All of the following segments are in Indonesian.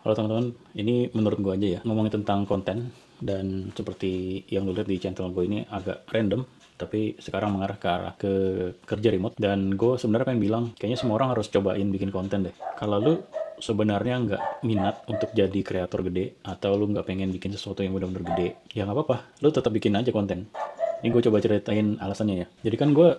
Halo teman-teman, ini menurut gue aja ya, ngomongin tentang konten, dan seperti yang lu lihat di channel gue ini agak random, tapi sekarang mengarah ke arah ke kerja remote, dan gue sebenarnya pengen bilang, kayaknya semua orang harus cobain bikin konten deh. Kalau lu sebenarnya nggak minat untuk jadi kreator gede, atau lu nggak pengen bikin sesuatu yang benar-benar gede, ya nggak apa-apa, lu tetap bikin aja konten. Ini gue coba ceritain alasannya ya. Jadi kan gue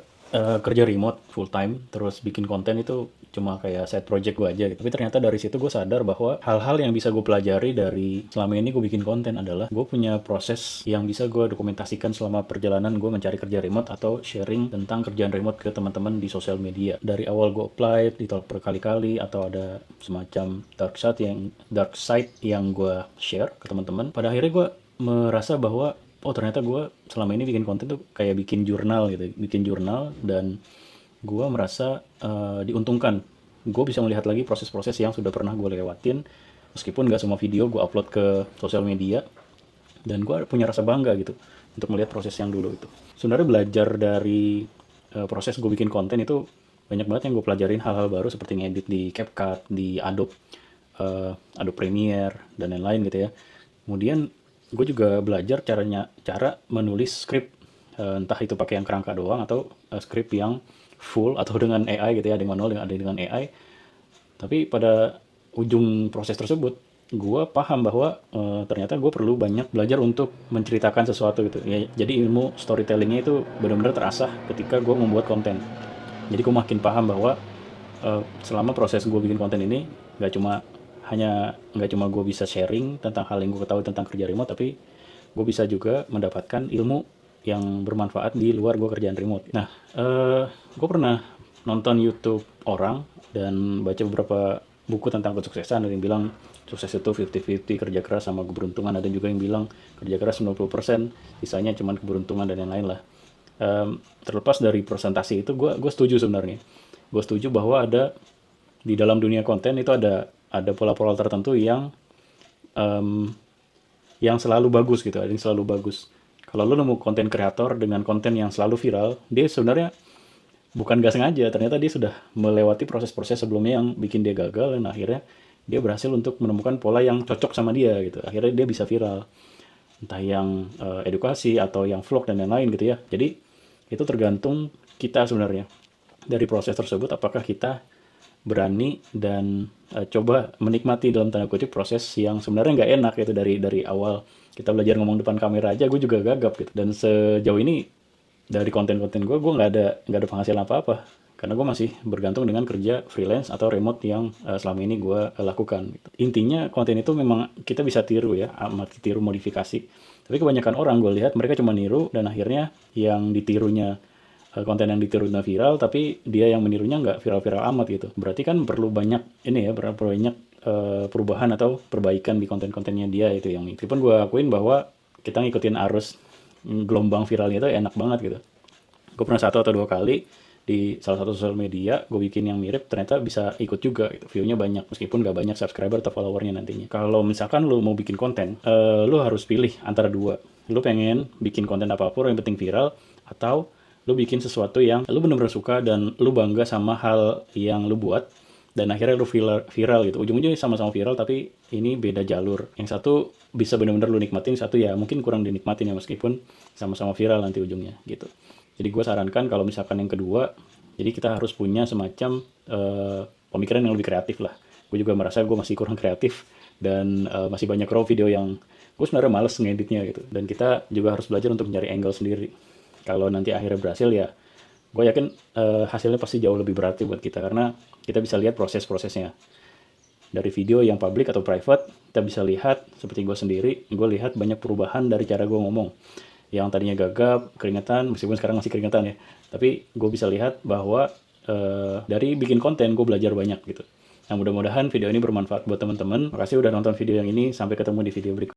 kerja remote full time, terus bikin konten itu cuma kayak side project gue aja gitu. Tapi ternyata dari situ gue sadar bahwa hal-hal yang bisa gue pelajari dari selama ini gue bikin konten adalah gue punya proses yang bisa gue dokumentasikan selama perjalanan gue mencari kerja remote atau sharing tentang kerjaan remote ke teman-teman di sosial media. Dari awal gue apply, ditolak berkali-kali, atau ada semacam dark side yang gue share ke teman-teman. Pada akhirnya gue merasa bahwa oh ternyata gue selama ini bikin konten tuh kayak bikin jurnal gitu, bikin jurnal, dan gue merasa diuntungkan. Gue bisa melihat lagi proses-proses yang sudah pernah gue lewatin, meskipun gak semua video gue upload ke sosial media, dan gue punya rasa bangga gitu untuk melihat proses yang dulu itu. Sebenarnya belajar dari proses gue bikin konten itu banyak banget yang gue pelajarin, hal-hal baru seperti ngedit di CapCut, di Adobe Premiere, dan lain-lain gitu ya. Kemudian gue juga belajar cara menulis skrip, entah itu pakai yang kerangka doang atau skrip yang full atau dengan AI gitu ya, ada yang manual, ada dengan AI. Tapi pada ujung proses tersebut, gue paham bahwa ternyata gue perlu banyak belajar untuk menceritakan sesuatu gitu. Ya, jadi ilmu storytellingnya itu benar-benar terasah ketika gue membuat konten. Jadi gue makin paham bahwa selama proses gue bikin konten ini nggak cuma gue bisa sharing tentang hal yang gue ketahui tentang kerja remote, tapi gue bisa juga mendapatkan ilmu yang bermanfaat di luar gue kerjaan remote. Nah, gue pernah nonton YouTube orang dan baca beberapa buku tentang kesuksesan. Ada yang bilang sukses itu 50-50, kerja keras sama keberuntungan. Ada juga yang bilang kerja keras 90%, sisanya cuma keberuntungan dan lain-lain lah. Terlepas dari presentasi itu, gue setuju sebenarnya. Gue setuju bahwa ada di dalam dunia konten itu ada pola-pola tertentu yang selalu bagus gitu, ada yang selalu bagus. Kalau lo nemu konten kreator dengan konten yang selalu viral, dia sebenarnya bukan gak sengaja, ternyata dia sudah melewati proses-proses sebelumnya yang bikin dia gagal, dan akhirnya dia berhasil untuk menemukan pola yang cocok sama dia gitu. Akhirnya dia bisa viral. Entah yang edukasi atau yang vlog dan lain-lain gitu ya. Jadi itu tergantung kita sebenarnya. Dari proses tersebut apakah kita berani dan coba menikmati dalam tanda kutip proses yang sebenarnya nggak enak itu. Dari awal kita belajar ngomong depan kamera aja gue juga gagap gitu, dan sejauh ini dari konten-konten gue nggak ada penghasilan apa-apa karena gue masih bergantung dengan kerja freelance atau remote yang selama ini gue lakukan gitu. Intinya konten itu memang kita bisa tiru ya, amati tiru modifikasi, tapi kebanyakan orang gue lihat mereka cuma niru, dan akhirnya yang ditirunya konten yang ditirunya viral, tapi dia yang menirunya nggak viral-viral amat gitu. Berarti kan perlu banyak ini ya, perlu banyak perubahan atau perbaikan di konten-kontennya dia itu. Yang itu pun gue akuin bahwa kita ngikutin arus gelombang viralnya itu enak banget gitu. Gue pernah 1 atau 2 kali di salah satu sosial media gue bikin yang mirip, ternyata bisa ikut juga gitu. View-nya banyak meskipun gak banyak subscriber atau followernya nantinya. Kalau misalkan lu mau bikin konten, lu harus pilih antara dua. Lu pengen bikin konten apapun yang penting viral, atau lu bikin sesuatu yang lu bener-bener suka dan lu bangga sama hal yang lu buat, dan akhirnya lu viral gitu. Ujung-ujungnya sama-sama viral, tapi ini beda jalur. Yang satu bisa bener-bener lu nikmatin, satu ya mungkin kurang dinikmatin ya, meskipun sama-sama viral nanti ujungnya gitu. Jadi gue sarankan kalau misalkan yang kedua, jadi kita harus punya semacam pemikiran yang lebih kreatif lah. Gue juga merasa gue masih kurang kreatif, dan masih banyak raw video yang gue sebenarnya males ngeditnya gitu. Dan kita juga harus belajar untuk mencari angle sendiri. Kalau nanti akhirnya berhasil ya, gue yakin hasilnya pasti jauh lebih berarti buat kita, karena kita bisa lihat proses-prosesnya. Dari video yang public atau private, kita bisa lihat, seperti gue sendiri, gue lihat banyak perubahan dari cara gue ngomong. Yang tadinya gagap, keringetan, meskipun sekarang masih keringetan ya, tapi gue bisa lihat bahwa dari bikin konten gue belajar banyak gitu. Nah, mudah-mudahan video ini bermanfaat buat teman-teman. Makasih udah nonton video yang ini, sampai ketemu di video berikutnya.